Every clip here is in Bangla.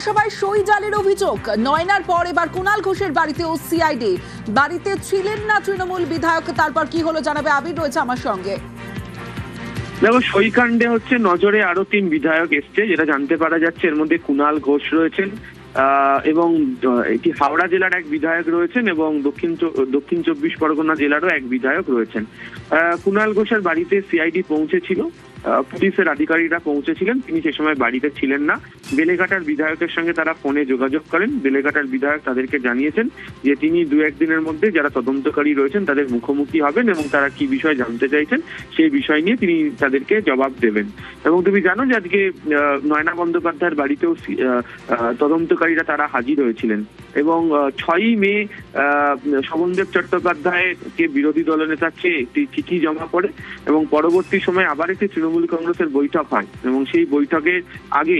সবাই সই জালের অভিযোগ নয়নার পর এবার কুণাল ঘোষের বাড়িতেও সিআইডি। বাড়িতে ছিলেন না তৃণমূল বিধায়ক, তারপর কি হলো জানাবে আবির, রয়েছে আমার সঙ্গে। দেখো, সইকাণ্ডে হচ্ছে নজরে আরো 3 বিধায়ক এসছে, যেটা জানতে পারা যাচ্ছে। এর মধ্যে কুণাল ঘোষ রয়েছেন এবং এটি হাওড়া জেলার এক বিধায়ক রয়েছেন এবং দক্ষিণ 24 পরগনা জেলারও এক বিধায়ক রয়েছেন। কুণাল ঘোষের বাড়িতে সিআইডি পৌঁছেছিল, পুলিশের আধিকারিকরা পৌঁছেছিলেন। তিনি সে সময় বাড়িতে ছিলেন না। বেলেঘাটার বিধায়কের সঙ্গে তারা ফোনে যোগাযোগ করেন। বেলেঘাটার বিধায়ক তাদেরকে জানিয়েছেন যে তিনি 2-1 দিনের মধ্যে যারা তদন্তকারী রয়েছেন তাদের মুখোমুখি হবেন এবং তারা কি বিষয় জানতে চাইছেন সেই বিষয় নিয়ে তিনি তাদেরকে জবাব দেবেন। এবং তুমি জানো যে আজকে নয়না বন্দ্যোপাধ্যায়ের বাড়িতেও তদন্তকারীরা তারা হাজির হয়েছিলেন এবং 6ই মে শোভনদেব চট্টোপাধ্যায়কে বিরোধী দলনেতা চেয়ে একটি চিঠি জমা পড়ে এবং পরবর্তী সময় আবার একটি তৃণমূল কংগ্রেসের বৈঠক হয় এবং সেই বৈঠকের আগে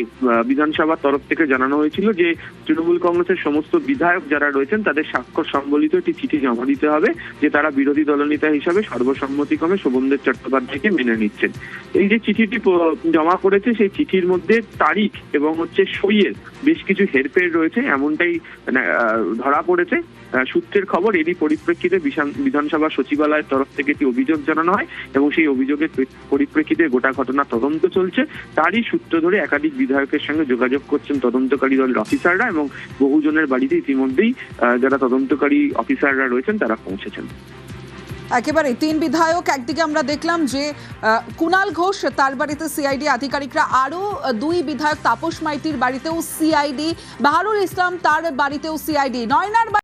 বিধানসভার তরফ থেকে জানানো হয়েছিল যে তৃণমূল কংগ্রেসের সমস্ত বিধায়ক যারা রয়েছেন তাদের স্বাক্ষর সম্বলিত একটি চিঠি জমা দিতে হবে যে তারা বিরোধী দলনেতা হিসাবে সর্বসম্মতিক্রমে শোভনদেব চট্টোপাধ্যায়কে মেনে নিচ্ছেন। এই যে চিঠিটি জমা করেছে সেই চিঠির মধ্যে তারিখ এবং সইয়ের বেশ কিছু হেরফের রয়েছে, এমনটাই ধরা পড়েছে। সূত্রের খবর, এরই পরিপ্রেক্ষিতে বিধানসভা সচিবালয়ের তরফ থেকে একটি অভিযোগ জানানো হয় এবং সেই অভিযোগের পরিপ্রেক্ষিতে গোটা ঘটনা তদন্ত চলছে। তারই সূত্র ধরে একাধিক বিধায়কের সঙ্গে যোগাযোগ করছেন তদন্তকারী দলের অফিসাররা এবং বহুজনের বাড়িতে ইতিমধ্যেই যারা তদন্তকারী অফিসাররা রয়েছেন তারা পৌঁছেছেন। একেবারে 3 বিধায়ক, একদিকে আমরা দেখলাম যে কুণাল ঘোষ তার বাড়িতে সিআইডি আধিকারিকরা, আরো 2 বিধায়ক তাপস মাইতির বাড়িতেও সিআইডি, বাহারুল ইসলাম তার বাড়িতেও সিআইডি, নয়নার